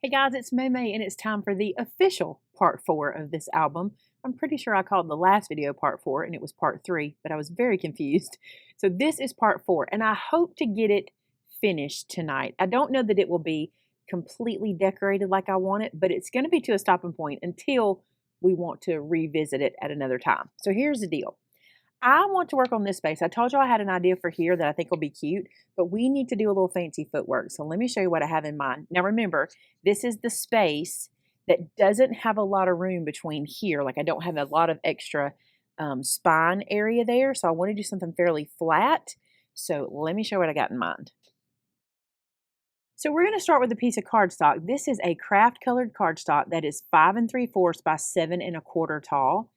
Hey guys, it's Maymay and it's time for the official part 4 of this album. I'm pretty sure I called the last video part 4 and it was part 3, but I was very confused. So this is part 4 and I hope to get it finished tonight. I don't know that it will be completely decorated like I want it, but it's going to be to a stopping point until we want to revisit it at another time. So here's the deal. I want to work on this space. I told you I had an idea for here that I think will be cute, but we need to do a little fancy footwork. So let me show you what I have in mind. Now remember, this is the space that doesn't have a lot of room between here. Like I don't have a lot of extra spine area there. So I want to do something fairly flat. So let me show you what I got in mind. So we're going to start with a piece of cardstock. This is a craft colored cardstock that is 5 3/4 by 7 1/4 tall.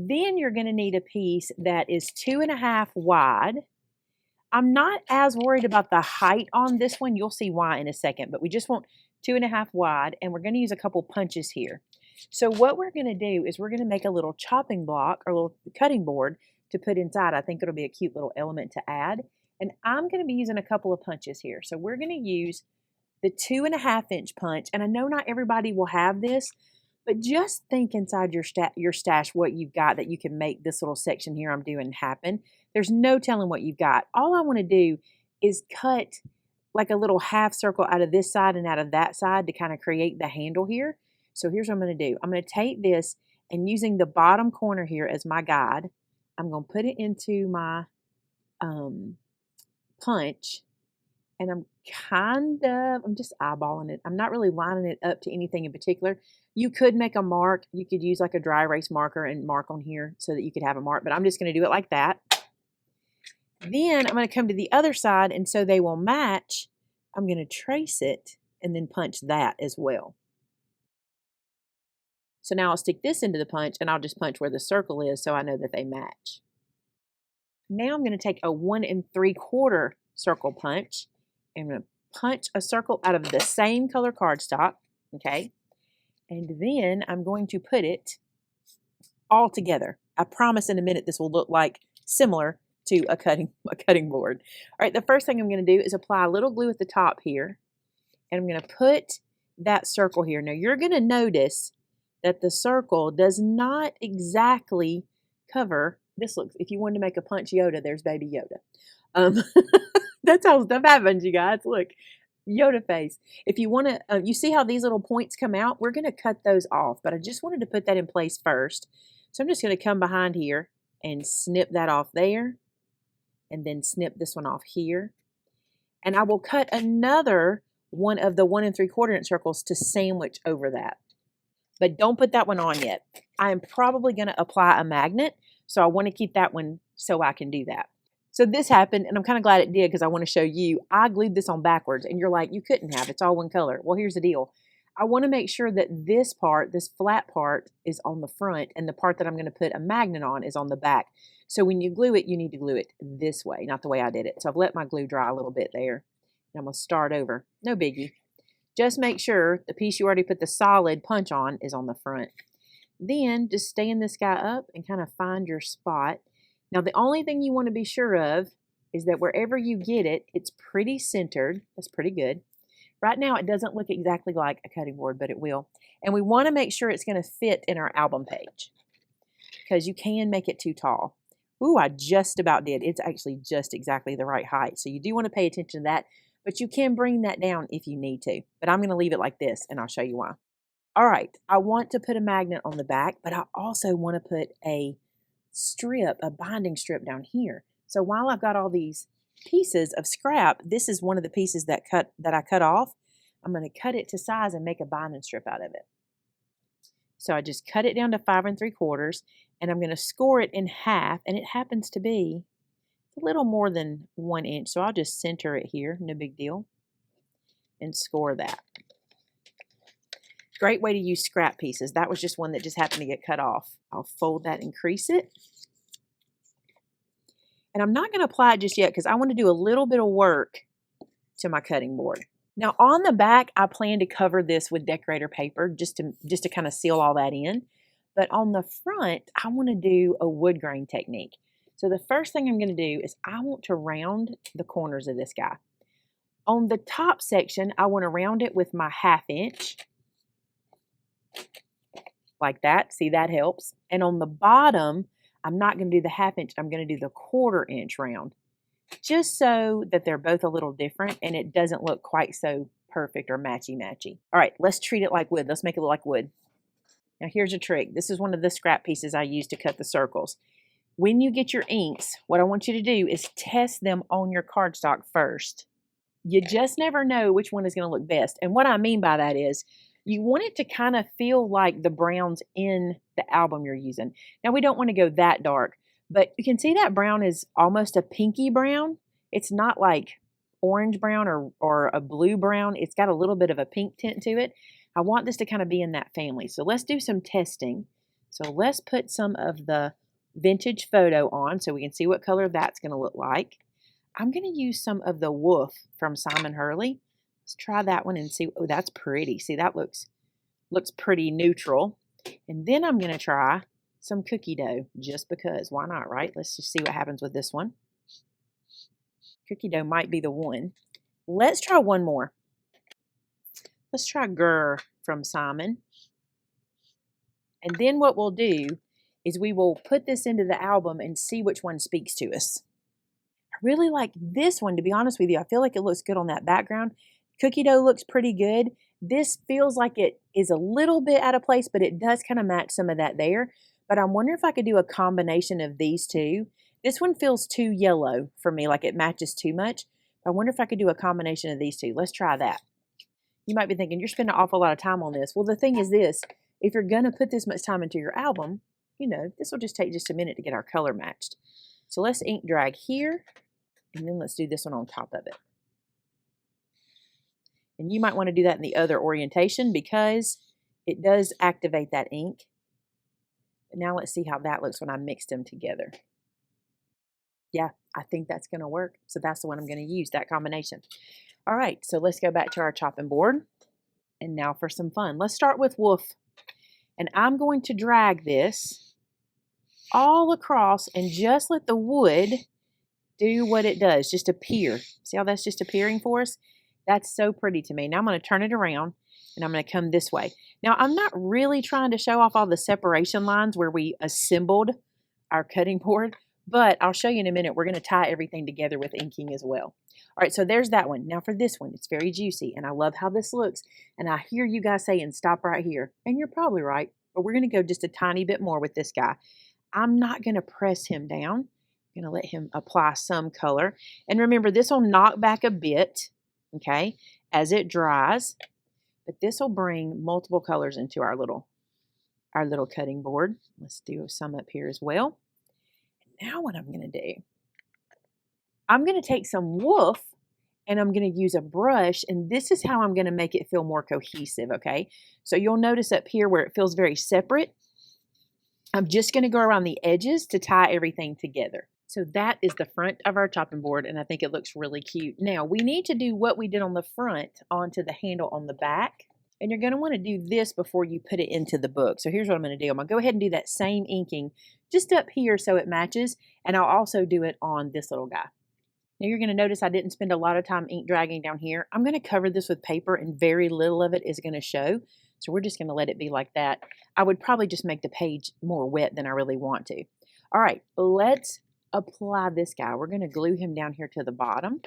Then you're going to need a piece that is 2.5 wide. I'm not as worried about the height on this one. You'll see why in a second, but we just want 2.5 wide, and we're going to use a couple punches here. So what we're going to do is we're going to make a little chopping block or a little cutting board to put inside. I think it'll be a cute little element to add. And I'm going to be using a couple of punches here. So we're going to use the 2.5 inch punch. And I know not everybody will have this, but just think inside your stash what you've got that you can make this little section here I'm doing happen. There's no telling what you've got. All I want to do is cut like a little half circle out of this side and out of that side to kind of create the handle here. So here's what I'm going to do. I'm going to take this and using the bottom corner here as my guide, I'm going to put it into my punch. And I'm just eyeballing it. I'm not really lining it up to anything in particular. You could make a mark. You could use like a dry erase marker and mark on here so that you could have a mark, but I'm just going to do it like that. Then I'm going to come to the other side, and so they will match. I'm going to trace it and then punch that as well. So now I'll stick this into the punch, and I'll just punch where the circle is so I know that they match. Now I'm going to take a 1 3/4 circle punch. I'm going to punch a circle out of the same color cardstock, okay? And then I'm going to put it all together. I promise in a minute this will look like similar to a cutting board. All right, the first thing I'm going to do is apply a little glue at the top here, and I'm going to put that circle here. Now you're going to notice that the circle does not exactly cover. This looks, if you wanted to make a punch Yoda, there's baby Yoda. That's how stuff happens, you guys. Look, Yoda face. If you want to, you see how these little points come out? We're going to cut those off, but I just wanted to put that in place first. So I'm just going to come behind here and snip that off there, and then snip this one off here. And I will cut another one of the 1 3/4 inch circles to sandwich over that. But don't put that one on yet. I am probably going to apply a magnet, so I want to keep that one so I can do that. So this happened, and I'm kind of glad it did because I want to show you. I glued this on backwards, and you're like, you couldn't have. It's all one color. Well, here's the deal. I want to make sure that this part, this flat part, is on the front, and the part that I'm going to put a magnet on is on the back. So when you glue it, you need to glue it this way, not the way I did it. So I've let my glue dry a little bit there, and I'm going to start over. No biggie. Just make sure the piece you already put the solid punch on is on the front. Then just stand this guy up and kind of find your spot. Now, the only thing you want to be sure of is that wherever you get it, it's pretty centered. That's pretty good. Right now, it doesn't look exactly like a cutting board, but it will. And we want to make sure it's going to fit in our album page because you can make it too tall. Ooh, I just about did. It's actually just exactly the right height. So you do want to pay attention to that, but you can bring that down if you need to. But I'm going to leave it like this, and I'll show you why. All right, I want to put a magnet on the back, but I also want to put a binding strip down here. So while I've got all these pieces of scrap, this is one of the pieces that I cut off. I'm going to cut it to size and make a binding strip out of it. So I just cut it down to 5 3/4, and I'm going to score it in half, and it happens to be a little more than 1 inch. So I'll just center it here, no big deal, and score that. Great way to use scrap pieces. That was just one that just happened to get cut off. I'll fold that and crease it. And I'm not going to apply it just yet because I want to do a little bit of work to my cutting board. Now on the back, I plan to cover this with decorator paper just to kind of seal all that in. But on the front, I want to do a wood grain technique. So the first thing I'm going to do is I want to round the corners of this guy. On the top section, I want to round it with my 1/2 inch. like that. See, that helps. And on the bottom, I'm not going to do the 1/2 inch. I'm going to do the 1/4 inch round, just so that they're both a little different and it doesn't look quite so perfect or matchy-matchy. All right, let's treat it like wood. Let's make it look like wood. Now here's a trick. This is one of the scrap pieces I use to cut the circles. When you get your inks, what I want you to do is test them on your cardstock first. You just never know which one is going to look best. And what I mean by that is you want it to kind of feel like the browns in the album you're using. Now, we don't want to go that dark, but you can see that brown is almost a pinky brown. It's not like orange brown or a blue brown. It's got a little bit of a pink tint to it. I want this to kind of be in that family. So let's do some testing. So let's put some of the vintage photo on so we can see what color that's going to look like. I'm going to use some of the Woof from Simon Hurley. Let's try that one and see. Oh, that's pretty. See, that looks pretty neutral. And then I'm going to try some cookie dough just because. Why not, right? Let's just see what happens with this one. Cookie dough might be the one. Let's try one more. Let's try Grr from Simon. And then what we'll do is we will put this into the album and see which one speaks to us. I really like this one, to be honest with you. I feel like it looks good on that background. Cookie dough looks pretty good. This feels like it is a little bit out of place, but it does kind of match some of that there. But I'm wondering if I could do a combination of these two. This one feels too yellow for me, like it matches too much. I wonder if I could do a combination of these two. Let's try that. You might be thinking, you're spending an awful lot of time on this. Well, the thing is this, if you're going to put this much time into your album, you know, this will just take just a minute to get our color matched. So let's ink drag here, and then let's do this one on top of it. And you might want to do that in the other orientation because it does activate that ink. But now let's see how that looks when I mixed them together. Yeah, I think that's going to work. So that's the one I'm going to use, that combination. All right, so let's go back to our chopping board. And now for some fun. Let's start with Woof. And I'm going to drag this all across and just let the wood do what it does, just appear. See how that's just appearing for us? That's so pretty to me. Now I'm going to turn it around and I'm going to come this way. Now I'm not really trying to show off all the separation lines where we assembled our cutting board, but I'll show you in a minute. We're going to tie everything together with inking as well. All right, so there's that one. Now for this one, it's very juicy and I love how this looks. And I hear you guys saying stop right here. And you're probably right, but we're going to go just a tiny bit more with this guy. I'm not going to press him down. I'm going to let him apply some color. And remember, this will knock back a bit, okay, as it dries. But this will bring multiple colors into our little cutting board. Let's do some up here as well. And now what I'm going to do, I'm going to take some Woof and I'm going to use a brush, and this is how I'm going to make it feel more cohesive, okay? So you'll notice up here where it feels very separate, I'm just going to go around the edges to tie everything together. So that is the front of our chopping board, and I think it looks really cute. Now, we need to do what we did on the front onto the handle on the back, and you're going to want to do this before you put it into the book. So here's what I'm going to do. I'm going to go ahead and do that same inking just up here so it matches, and I'll also do it on this little guy. Now you're going to notice I didn't spend a lot of time ink dragging down here. I'm going to cover this with paper, and very little of it is going to show. So we're just going to let it be like that. I would probably just make the page more wet than I really want to. All right, let's apply this guy. We're going to glue him down here to the bottom.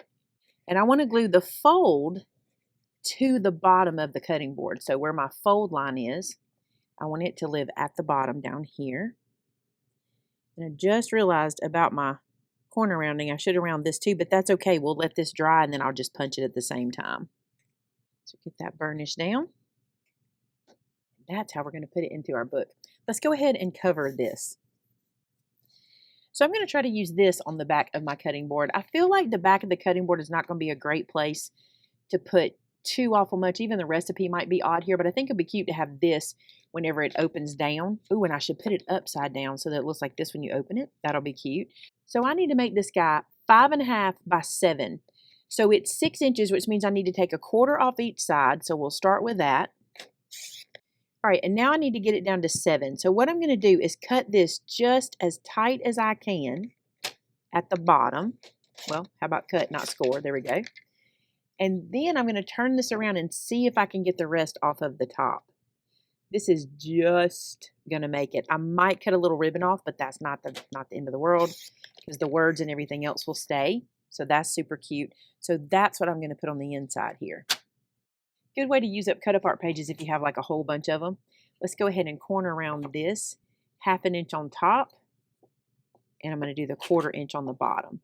And I want to glue the fold to the bottom of the cutting board. So where my fold line is, I want it to live at the bottom down here. And I just realized about my corner rounding, I should have rounded this too, but that's okay. We'll let this dry and then I'll just punch it at the same time. So get that burnish down. That's how we're going to put it into our book. Let's go ahead and cover this. So I'm going to try to use this on the back of my cutting board. I feel like the back of the cutting board is not going to be a great place to put too awful much. Even the recipe might be odd here, but I think it'd be cute to have this whenever it opens down. Ooh, and I should put it upside down so that it looks like this when you open it. That'll be cute. So I need to make this guy 5.5 by 7. So it's 6 inches, which means I need to take a quarter off each side. So we'll start with that. All right, and now I need to get it down to 7. So what I'm going to do is cut this just as tight as I can at the bottom. Well, how about cut, not score? There we go. And then I'm going to turn this around and see if I can get the rest off of the top. This is just gonna make it. I might cut a little ribbon off, but that's not the end of the world because the words and everything else will stay. So that's super cute. So that's what I'm gonna put on the inside here. Good way to use up cut apart pages if you have like a whole bunch of them. Let's go ahead and corner around this 1/2 inch on top, and I'm gonna do the 1/4 inch on the bottom.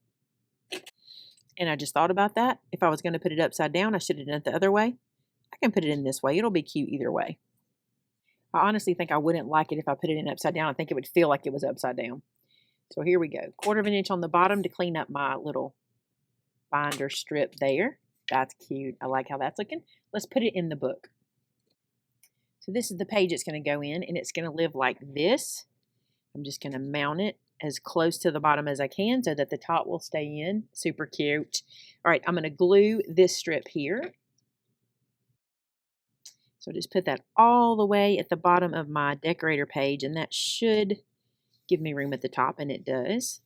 And I just thought about that. If I was gonna put it upside down, I should have done it the other way. I can put it in this way. It'll be cute either way. I honestly think I wouldn't like it if I put it in upside down. I think it would feel like it was upside down. So here we go. 1/4 inch on the bottom to clean up my little binder strip there. That's cute. I like how that's looking. Let's put it in the book. So this is the page it's going to go in, and it's going to live like this. I'm just going to mount it as close to the bottom as I can so that the top will stay in. Super cute. All right, I'm going to glue this strip here. So just put that all the way at the bottom of my decorator page, and that should give me room at the top, and it does.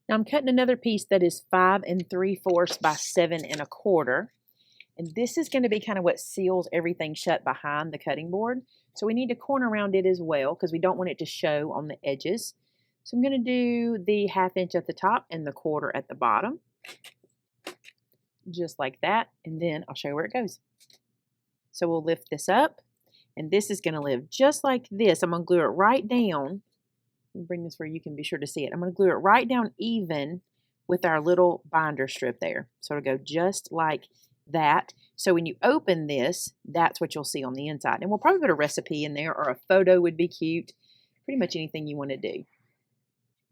Now I'm cutting another piece that is 5 3/4 by 7 1/4. And this is going to be kind of what seals everything shut behind the cutting board. So we need to corner around it as well because we don't want it to show on the edges. So I'm going to do the 1/2 inch at the top and the 1/4 at the bottom. Just like that. And then I'll show you where it goes. So we'll lift this up, and this is going to live just like this. I'm going to glue it right down. Let me bring this where you can be sure to see it. I'm going to glue it right down even with our little binder strip there. So it'll go just like that. So when you open this, that's what you'll see on the inside. And we'll probably put a recipe in there, or a photo would be cute. Pretty much anything you want to do.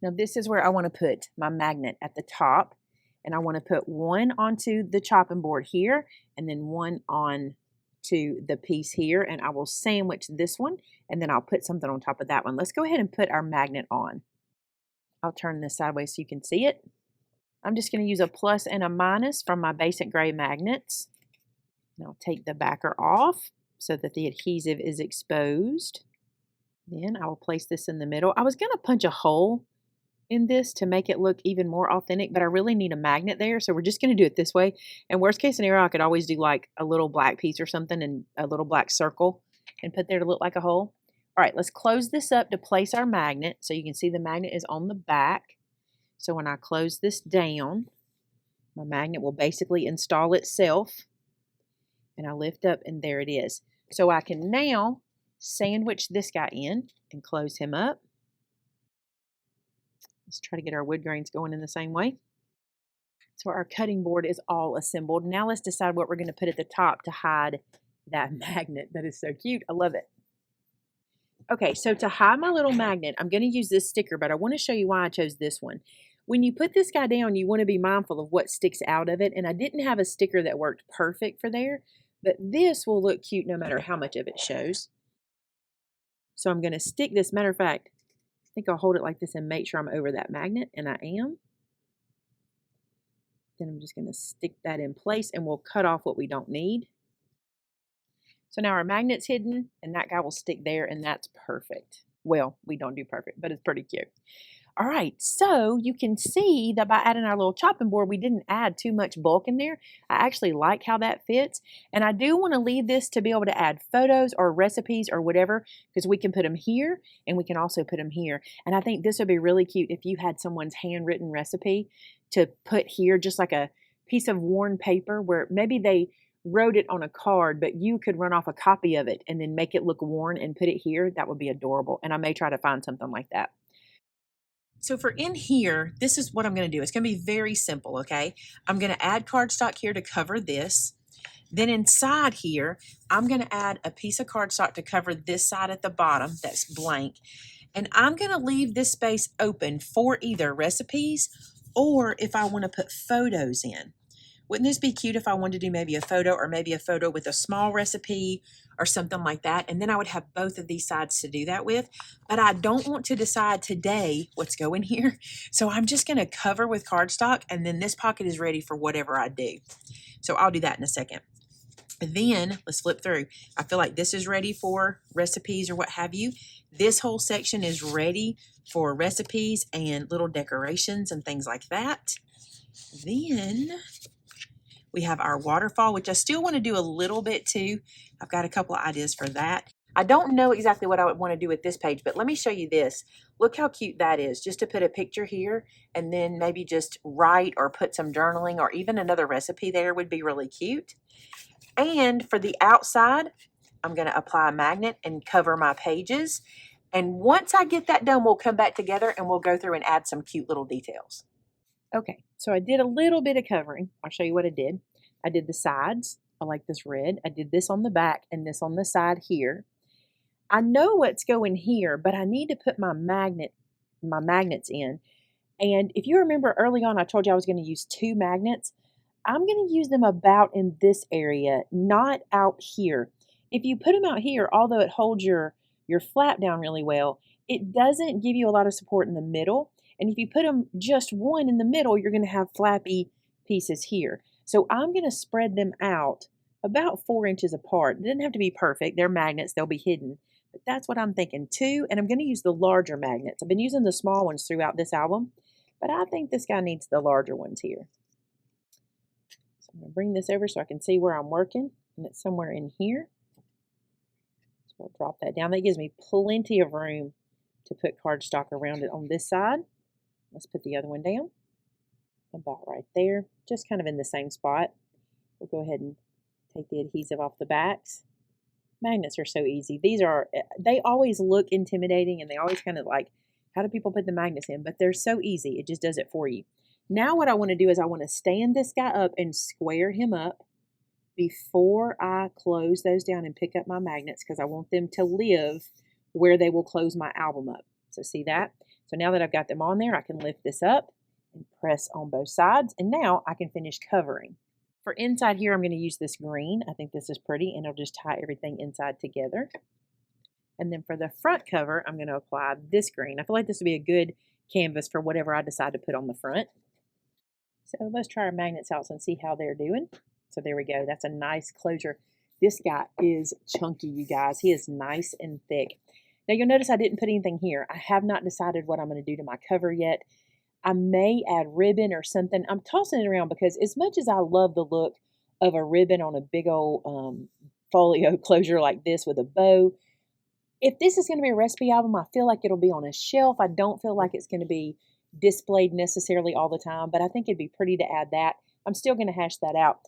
Now this is where I want to put my magnet at the top. And I want to put one onto the chopping board here, and then one on to the piece here, and I will sandwich this one, and then I'll put something on top of that one. Let's go ahead and put our magnet on. I'll turn this sideways so you can see it. I'm just going to use a plus and a minus from my basic gray magnets. And I'll take the backer off so that the adhesive is exposed. Then I will place this in the middle. I was going to punch a hole in this to make it look even more authentic, but I really need a magnet there, so we're just going to do it this way. And worst case scenario, I could always do like a little black piece or something and a little black circle and put there to look like a hole. All right, let's close this up to place our magnet. So you can see the magnet is on the back. So when I close this down, my magnet will basically install itself, and I lift up, and there it is. So I can now sandwich this guy in and close him up. Let's try to get our wood grains going in the same way. So our cutting board is all assembled. Now let's decide what we're going to put at the top to hide that magnet. That is so cute. I love it. Okay, so to hide my little magnet, I'm going to use this sticker, but I want to show you why I chose this one. When you put this guy down, you want to be mindful of what sticks out of it, and I didn't have a sticker that worked perfect for there, but this will look cute no matter how much of it shows. So I'm going to stick this. Matter of fact, I think I'll hold it like this and make sure I'm over that magnet, and I am. Then I'm just going to stick that in place, and we'll cut off what we don't need. So now our magnet's hidden, and that guy will stick there, and that's perfect. Well, we don't do perfect, but it's pretty cute. All right, so you can see that by adding our little chopping board, we didn't add too much bulk in there. I actually like how that fits, and I do want to leave this to be able to add photos or recipes or whatever, because we can put them here, and we can also put them here. And I think this would be really cute if you had someone's handwritten recipe to put here, just like a piece of worn paper where maybe they wrote it on a card, but you could run off a copy of it and then make it look worn and put it here. That would be adorable, and I may try to find something like that. So for in here, this is what I'm going to do. It's going to be very simple, okay? I'm going to add cardstock here to cover this. Then inside here, I'm going to add a piece of cardstock to cover this side at the bottom that's blank. And I'm going to leave this space open for either recipes or if I want to put photos in. Wouldn't this be cute if I wanted to do maybe a photo or maybe a photo with a small recipe or something like that? And then I would have both of these sides to do that with. But I don't want to decide today what's going here. So I'm just going to cover with cardstock, and then this pocket is ready for whatever I do. So I'll do that in a second. And then let's flip through. I feel like this is ready for recipes or what have you. This whole section is ready for recipes and little decorations and things like that. Then we have our waterfall, which I still want to do a little bit too. I've got a couple of ideas for that. I don't know exactly what I would want to do with this page, but let me show you this. Look how cute that is, just to put a picture here and then maybe just write or put some journaling or even another recipe there would be really cute. And for the outside, I'm going to apply a magnet and cover my pages. And once I get that done, we'll come back together and we'll go through and add some cute little details. Okay, so I did a little bit of covering. I'll show you what I did. I did the sides. I like this red. I did this on the back and this on the side here. I know what's going here, but I need to put my magnets in. And if you remember early on, I told you I was going to use 2 magnets. I'm going to use them about in this area, not out here. If you put them out here, although it holds your flap down really well, it doesn't give you a lot of support in the middle. And if you put them just one in the middle, you're going to have flappy pieces here. So I'm going to spread them out about 4 inches apart. It doesn't have to be perfect. They're magnets. They'll be hidden. But that's what I'm thinking, 2. And I'm going to use the larger magnets. I've been using the small ones throughout this album, but I think this guy needs the larger ones here. So I'm going to bring this over so I can see where I'm working. And it's somewhere in here. So we'll drop that down. That gives me plenty of room to put cardstock around it on this side. Let's put the other one down. About right there. Just kind of in the same spot. We'll go ahead and take the adhesive off the backs. Magnets are so easy. They always look intimidating and they always kind of like, how do people put the magnets in? But they're so easy. It just does it for you. Now what I want to do is I want to stand this guy up and square him up before I close those down and pick up my magnets because I want them to live where they will close my album up. So see that? So now that I've got them on there, I can lift this up and press on both sides. And now I can finish covering. For inside here, I'm going to use this green. I think this is pretty, and I'll just tie everything inside together. And then for the front cover, I'm going to apply this green. I feel like this would be a good canvas for whatever I decide to put on the front. So let's try our magnets out and see how they're doing. So there we go. That's a nice closure. This guy is chunky, you guys. He is nice and thick. Now you'll notice I didn't put anything here. I have not decided what I'm going to do to my cover yet. I may add ribbon or something. I'm tossing it around because as much as I love the look of a ribbon on a big old folio closure like this with a bow, if this is going to be a recipe album, I feel like it'll be on a shelf. I don't feel like it's going to be displayed necessarily all the time, but I think it'd be pretty to add that. I'm still going to hash that out.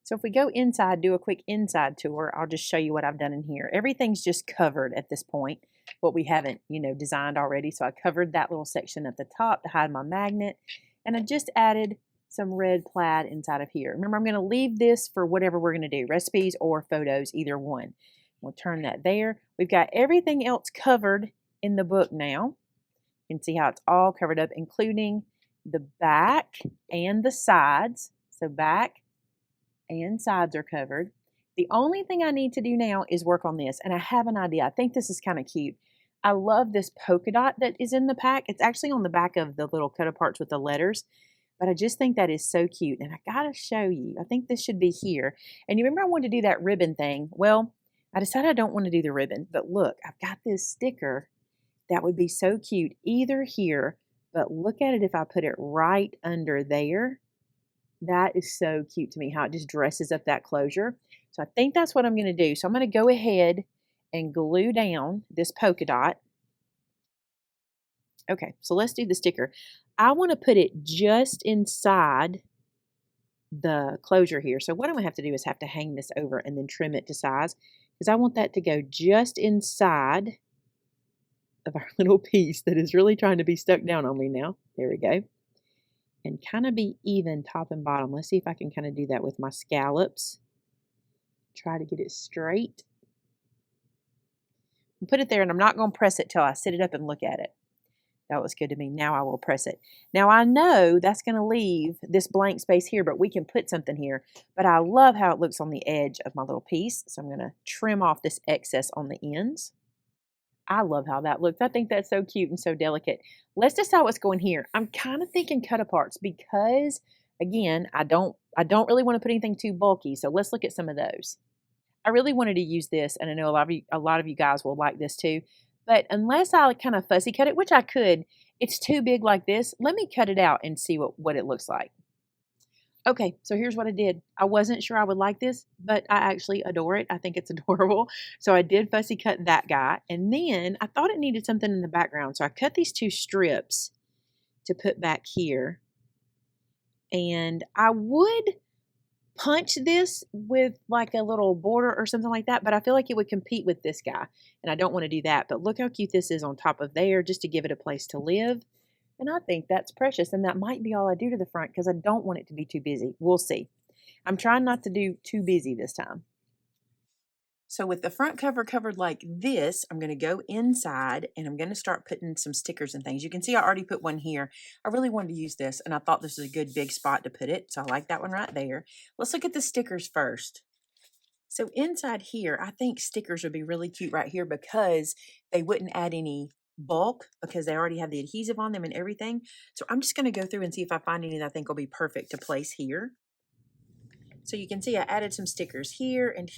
So if we go inside, do a quick inside tour, I'll just show you what I've done in here. Everything's just covered at this point, what we haven't, designed already. So I covered that little section at the top to hide my magnet, and I just added some red plaid inside of here. Remember, I'm going to leave this for whatever we're going to do, recipes or photos, either one. We'll turn that there. We've got everything else covered in the book now. You can see how it's all covered up, including the back and the sides. So back and sides are covered. The only thing I need to do now is work on this, and I have an idea. I think this is kind of cute. I love this polka dot that is in the pack. It's actually on the back of the little cut aparts with the letters, but I just think that is so cute, and I gotta show you. I think this should be here. And you remember I wanted to do that ribbon thing? Well, I decided I don't want to do the ribbon, but look, I've got this sticker that would be so cute either here, but look at it if I put it right under there. That is so cute to me, how it just dresses up that closure. So I think that's what I'm going to do. So I'm going to go ahead and glue down this polka dot. Okay, so let's do the sticker. I want to put it just inside the closure here. So what I'm going to have to do is have to hang this over and then trim it to size, because I want that to go just inside of our little piece that is really trying to be stuck down on me now. There we go. And kind of be even top and bottom. Let's see if I can kind of do that with my scallops. Try to get it straight. And put it there, and I'm not going to press it till I sit it up and look at it. That looks good to me. Now I will press it. Now I know that's going to leave this blank space here, but we can put something here. But I love how it looks on the edge of my little piece. So I'm going to trim off this excess on the ends. I love how that looks. I think that's so cute and so delicate. Let's decide what's going here. I'm kind of thinking cut aparts because, again, I don't really want to put anything too bulky. So let's look at some of those. I really wanted to use this, and I know a lot of you guys will like this too. But unless I kind of fussy cut it, which I could, it's too big like this. Let me cut it out and see what it looks like. Okay, so here's what I did. I wasn't sure I would like this, but I actually adore it. I think it's adorable. So I did fussy cut that guy. And then I thought it needed something in the background. So I cut these 2 strips to put back here. And I would punch this with like a little border or something like that, but I feel like it would compete with this guy. And I don't want to do that. But look how cute this is on top of there just to give it a place to live. And I think that's precious. And that might be all I do to the front because I don't want it to be too busy. We'll see. I'm trying not to do too busy this time. So with the front cover covered like this, I'm going to go inside and I'm going to start putting some stickers and things. You can see I already put one here. I really wanted to use this and I thought this was a good big spot to put it. So I like that one right there. Let's look at the stickers first. So inside here, I think stickers would be really cute right here because they wouldn't add any bulk because they already have the adhesive on them and everything. So I'm just going to go through and see if I find any that I think will be perfect to place here. So you can see I added some stickers here, and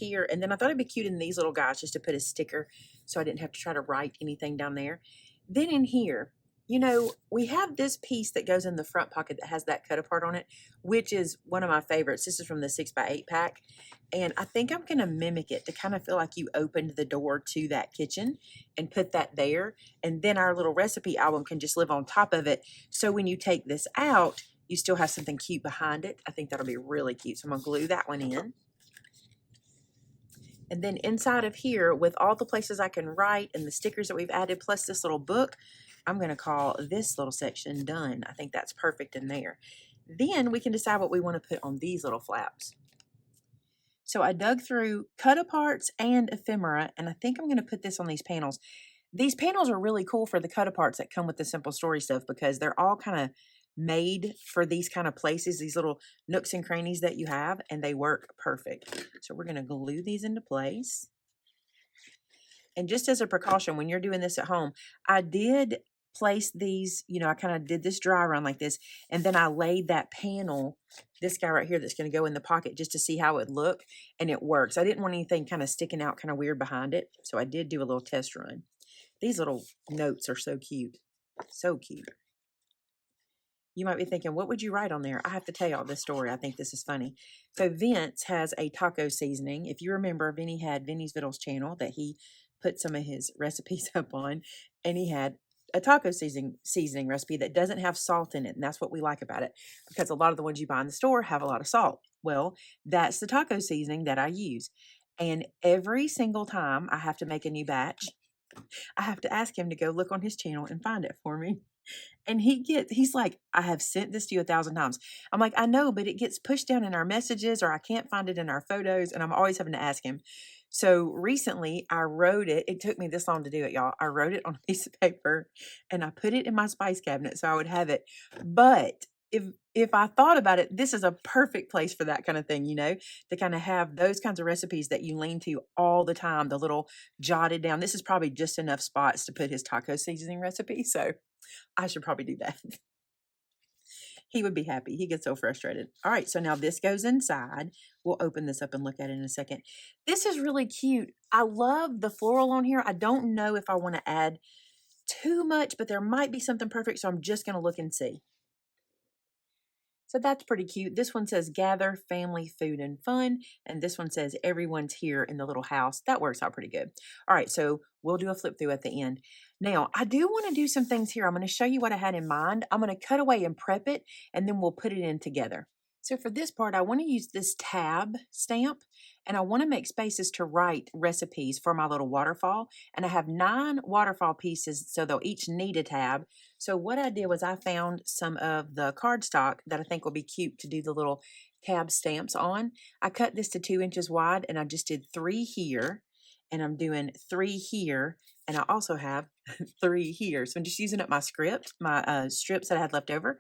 then I thought it'd be cute in these little guys just to put a sticker so I didn't have to try to write anything down there. Then in here, you know, we have this piece that goes in the front pocket that has that cut apart on it, which is one of my favorites. This is from the 6x8 pack, and I think I'm going to mimic it to kind of feel like you opened the door to that kitchen and put that there, and then our little recipe album can just live on top of it. So when you take this out, you still have something cute behind it. I think that'll be really cute. So I'm going to glue that one in. And then inside of here, with all the places I can write and the stickers that we've added, plus this little book, I'm going to call this little section done. I think that's perfect in there. Then we can decide what we want to put on these little flaps. So I dug through cut aparts and ephemera, and I think I'm going to put this on these panels. These panels are really cool for the cut aparts that come with the Simple Story stuff because they're all kind of made for these kind of places, these little nooks and crannies that you have, and they work perfect. So we're going to glue these into place. And just as a precaution, when you're doing this at home, I did place these, you know, I kind of did this dry run like this, and then I laid that panel, this guy right here that's going to go in the pocket just to see how it look, and it works. I didn't want anything kind of sticking out kind of weird behind it, so I did do a little test run. These little notes are so cute. So cute. You might be thinking, what would you write on there? I have to tell y'all this story. I think this is funny. So Vince has a taco seasoning. If you remember, Vinny had Vinny's Vittles channel that he put some of his recipes up on, and he had a taco seasoning recipe that doesn't have salt in it. And that's what we like about it, because a lot of the ones you buy in the store have a lot of salt. Well, that's the taco seasoning that I use. And every single time I have to make a new batch, I have to ask him to go look on his channel and find it for me. And he's like, I have sent this to you 1,000 times. I'm like, I know, but it gets pushed down in our messages or I can't find it in our photos. And I'm always having to ask him. So recently I wrote it. It took me this long to do it, y'all. I wrote it on a piece of paper and I put it in my spice cabinet so I would have it. But if I thought about it, this is a perfect place for that kind of thing, you know, to kind of have those kinds of recipes that you lean to all the time, the little jotted down. This is probably just enough spots to put his taco seasoning recipe. So I should probably do that. He would be happy. He gets so frustrated. All right, so now this goes inside. We'll open this up and look at it in a second. This is really cute. I love the floral on here. I don't know if I want to add too much, but there might be something perfect, so I'm just going to look and see. So that's pretty cute. This one says gather, family, food, and fun. And this one says everyone's here in the little house. That works out pretty good. All right, so we'll do a flip through at the end. Now, I do want to do some things here. I'm going to show you what I had in mind. I'm going to cut away and prep it, and then we'll put it in together. So for this part, I want to use this tab stamp, and I want to make spaces to write recipes for my little waterfall. And I have 9 waterfall pieces, so they'll each need a tab. So what I did was I found some of the cardstock that I think will be cute to do the little tab stamps on. I cut this to 2 inches wide, and I just did 3 here, and I'm doing 3 here, and I also have 3 here. So I'm just using up my strips that I had left over,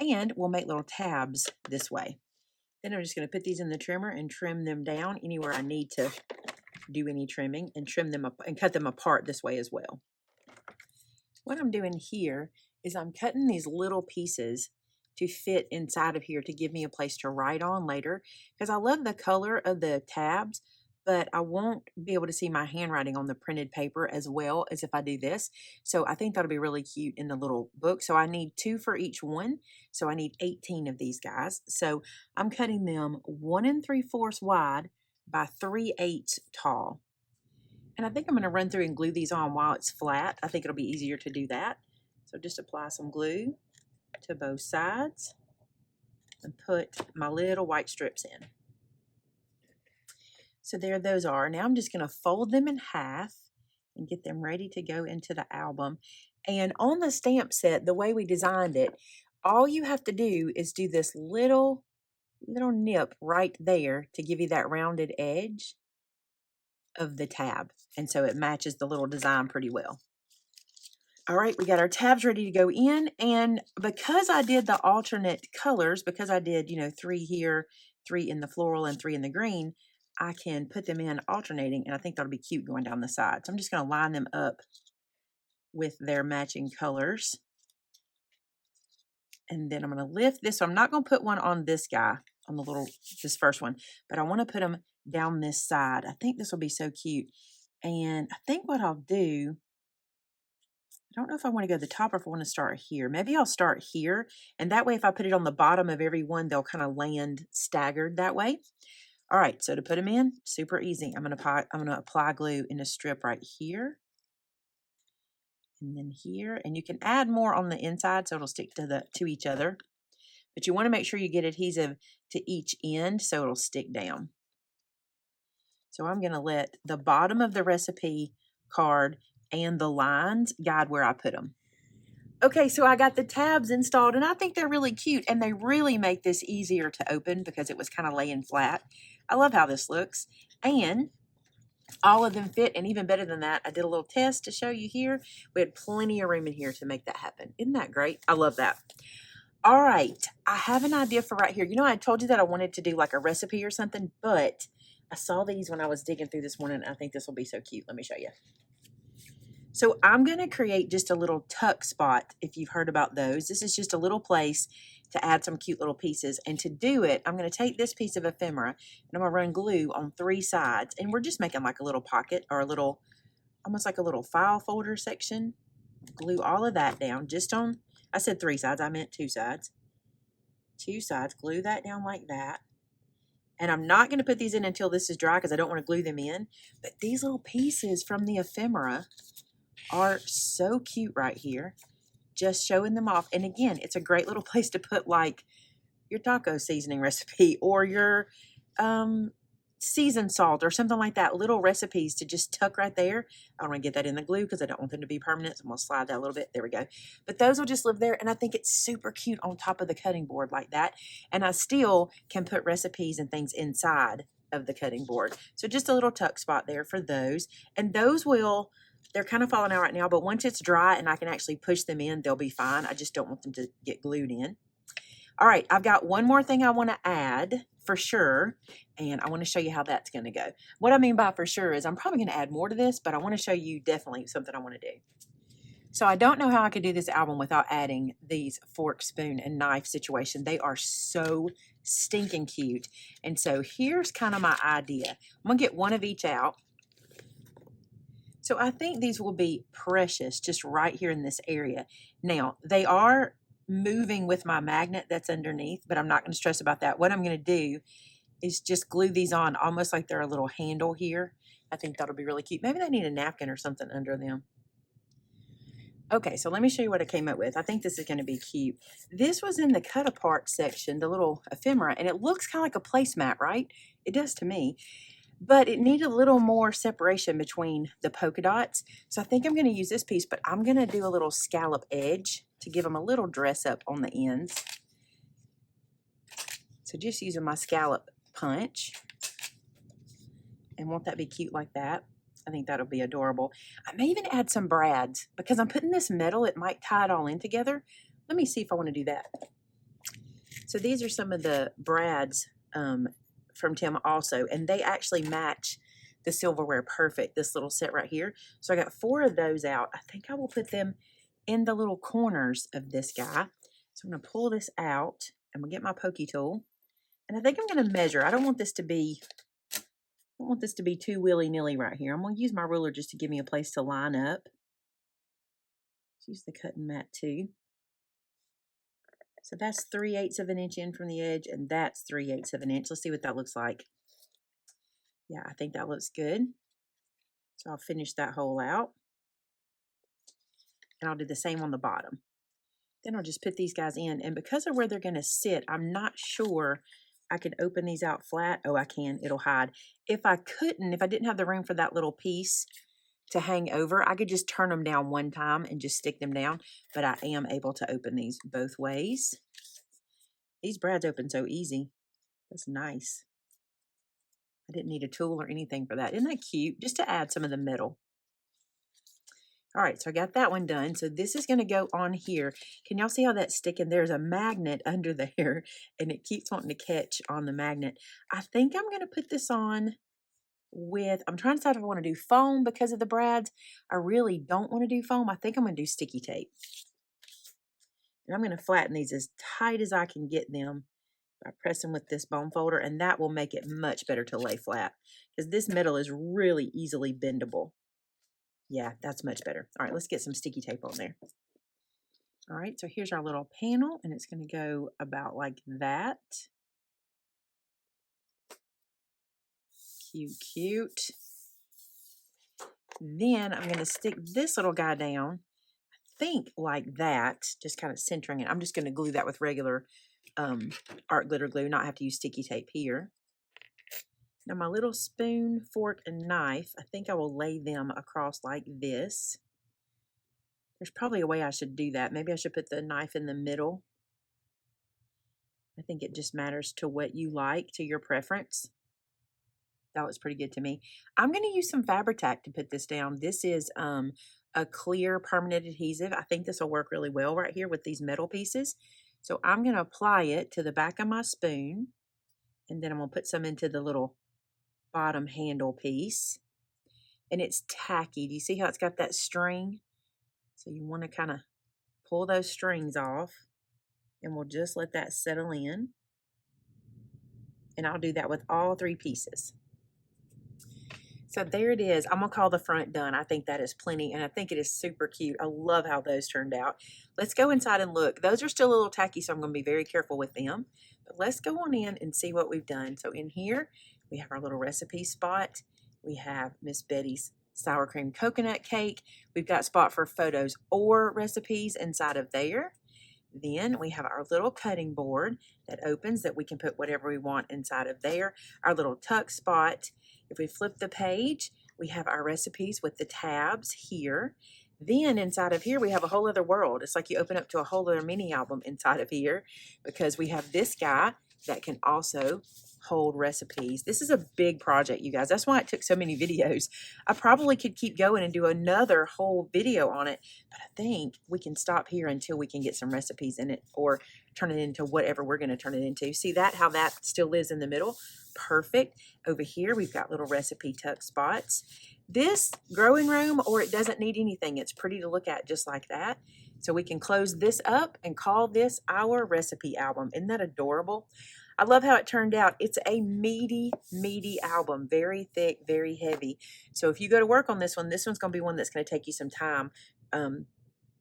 and we'll make little tabs this way. Then I'm just going to put these in the trimmer and trim them down anywhere I need to do any trimming, and trim them up and cut them apart this way as well. What I'm doing here is I'm cutting these little pieces to fit inside of here to give me a place to write on later, because I love the color of the tabs, but I won't be able to see my handwriting on the printed paper as well as if I do this. So I think that'll be really cute in the little book. So I need 2 for each one. So I need 18 of these guys. So I'm cutting them 1 3/4 wide by 3/8 tall. And I think I'm going to run through and glue these on while it's flat. I think it'll be easier to do that. So just apply some glue to both sides and put my little white strips in. So there those are. Now I'm just going to fold them in half and get them ready to go into the album. And on the stamp set, the way we designed it, all you have to do is do this little nip right there to give you that rounded edge of the tab. And so it matches the little design pretty well. All right, we got our tabs ready to go in. And because I did the alternate colors, because I did, 3 here, 3 in the floral and 3 in the green, I can put them in alternating, and I think that'll be cute going down the side. So I'm just going to line them up with their matching colors. And then I'm going to lift this. So I'm not going to put one on this guy, on this first one, but I want to put them down this side. I think this will be so cute. And I think what I'll do, I don't know if I want to go to the top or if I want to start here. Maybe I'll start here. And that way, if I put it on the bottom of every one, they'll kind of land staggered that way. All right, so to put them in, super easy. I'm gonna apply glue in a strip right here. And then here. And you can add more on the inside so it'll stick to each other. But you want to make sure you get adhesive to each end so it'll stick down. So I'm going to let the bottom of the recipe card and the lines guide where I put them. Okay, so I got the tabs installed, and I think they're really cute, and they really make this easier to open because it was kind of laying flat. I love how this looks, and all of them fit, and even better than that, I did a little test to show you here. We had plenty of room in here to make that happen. Isn't that great? I love that. All right, I have an idea for right here. I told you that I wanted to do like a recipe or something, but I saw these when I was digging through this morning. I think this will be so cute. Let me show you. So I'm going to create just a little tuck spot, if you've heard about those. This is just a little place to add some cute little pieces. And to do it, I'm going to take this piece of ephemera and I'm going to run glue on 3 sides. And we're just making like a little pocket or almost like a little file folder section. Glue all of that down just on, I said 3 sides, I meant 2 sides. 2 sides, glue that down like that. And I'm not going to put these in until this is dry because I don't want to glue them in. But these little pieces from the ephemera are so cute right here, just showing them off. And again, it's a great little place to put like your taco seasoning recipe or your seasoned salt or something like that. Little recipes to just tuck right there. I don't want to get that in the glue because I don't want them to be permanent. So I'm going to slide that a little bit. There we go. But those will just live there. And I think it's super cute on top of the cutting board like that. And I still can put recipes and things inside of the cutting board. So just a little tuck spot there for those. And those they're kind of falling out right now, but once it's dry and I can actually push them in, they'll be fine. I just don't want them to get glued in. All right, I've got one more thing I want to add for sure, and I want to show you how that's going to go. What I mean by for sure is I'm probably going to add more to this, but I want to show you definitely something I want to do. So I don't know how I could do this album without adding these fork, spoon, and knife situation. They are so stinking cute. And so here's kind of my idea. I'm going to get one of each out. So I think these will be precious just right here in this area. Now, they are moving with my magnet that's underneath, but I'm not going to stress about that. What I'm going to do is just glue these on almost like they're a little handle here. I think that'll be really cute. Maybe they need a napkin or something under them. Okay, so let me show you what I came up with. I think this is going to be cute. This was in the cut apart section, the little ephemera, and it looks kind of like a placemat, right? It does to me. But it needed a little more separation between the polka dots. So I think I'm going to use this piece, but I'm going to do a little scallop edge to give them a little dress up on the ends. So just using my scallop punch. And won't that be cute like that? I think that'll be adorable. I may even add some brads because I'm putting this metal. It might tie it all in together. Let me see if I want to do that. So these are some of the brads from Tim also, and they actually match the silverware perfect, this little set right here. So I got 4 of those out. I think I will put them in the little corners of this guy. So I'm going to pull this out. I'm going to get my pokey tool, and I think I'm going to measure. I don't want this to be don't want this to be too willy-nilly right here. I'm going to use my ruler just to give me a place to line up. Let's use the cutting mat too. So that's 3/8 of an inch in from the edge, and that's 3/8 of an inch. Let's see what that looks like. Yeah, I think that looks good. So I'll finish that hole out. And I'll do the same on the bottom. Then I'll just put these guys in. And because of where they're going to sit, I'm not sure I can open these out flat. Oh, I can. It'll hide. If I couldn't, if I didn't have the room for that little piece to hang over, I could just turn them down one time and just stick them down. But I am able to open these both ways. These brads open so easy. That's nice. I didn't need a tool or anything for that. Isn't that cute? Just to add some of the metal. All right, so I got that one done. So this is going to go on here. Can y'all see how that's sticking? There's a magnet under there, and it keeps wanting to catch on the magnet. I think I'm going to put this on with, I'm trying to decide if I want to do foam because of the brads. I really don't want to do foam. I think I'm going to do sticky tape. And I'm going to flatten these as tight as I can get them by pressing with this bone folder, and that will make it much better to lay flat because this metal is really easily bendable. Yeah, that's much better. All right, let's get some sticky tape on there. All right, so here's our little panel, and it's going to go about like that. Cute, cute. Then I'm going to stick this little guy down, I think like that, just kind of centering it. I'm just going to glue that with regular art glitter glue, not have to use sticky tape here. Now my little spoon, fork, and knife, I think I will lay them across like this. There's probably a way I should do that. Maybe I should put the knife in the middle. I think it just matters to what you like, to your preference. That looks pretty good to me. I'm going to use some Fabri-Tac to put this down. This is a clear permanent adhesive. I think this will work really well right here with these metal pieces. So I'm going to apply it to the back of my spoon, and then I'm going to put some into the little bottom handle piece. And it's tacky. Do you see how it's got that string? So you want to kind of pull those strings off, and we'll just let that settle in. And I'll do that with all 3 pieces. So there it is. I'm going to call the front done. I think that is plenty, and I think it is super cute. I love how those turned out. Let's go inside and look. Those are still a little tacky, so I'm going to be very careful with them. But let's go on in and see what we've done. So in here, we have our little recipe spot. We have Miss Betty's sour cream coconut cake. We've got a spot for photos or recipes inside of there. Then we have our little cutting board that opens that we can put whatever we want inside of there. Our little tuck spot. If we flip the page, we have our recipes with the tabs here. Then inside of here, we have a whole other world. It's like you open up to a whole other mini album inside of here because we have this guy that can also hold recipes. This is a big project, you guys. That's why it took so many videos. I probably could keep going and do another whole video on it, but I think we can stop here until we can get some recipes in it or turn it into whatever we're going to turn it into. See that, how that still lives in the middle? Perfect. Over here, we've got little recipe tuck spots. This growing room, or it doesn't need anything. It's pretty to look at just like that. So we can close this up and call this our recipe album. Isn't that adorable? I love how it turned out. It's a meaty, meaty album. Very thick, very heavy. So if you go to work on this one's going to be one that's going to take you some time.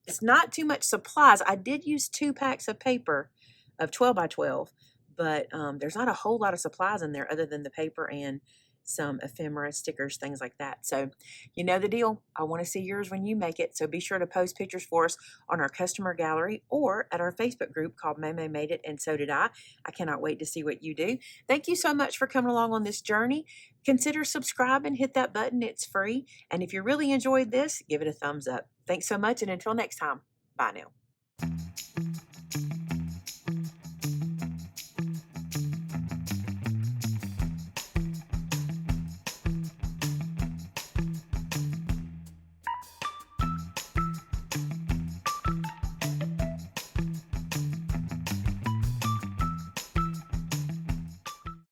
It's not too much supplies. I did use 2 packs of paper of 12 by 12, but there's not a whole lot of supplies in there other than the paper and some ephemera, stickers, things like that. So you know the deal. I want to see yours when you make it. So be sure to post pictures for us on our customer gallery or at our Facebook group called Maymay Made It, and so did I. I cannot wait to see what you do. Thank you so much for coming along on this journey. Consider subscribing, hit that button. It's free. And if you really enjoyed this, give it a thumbs up. Thanks so much, and until next time, bye now.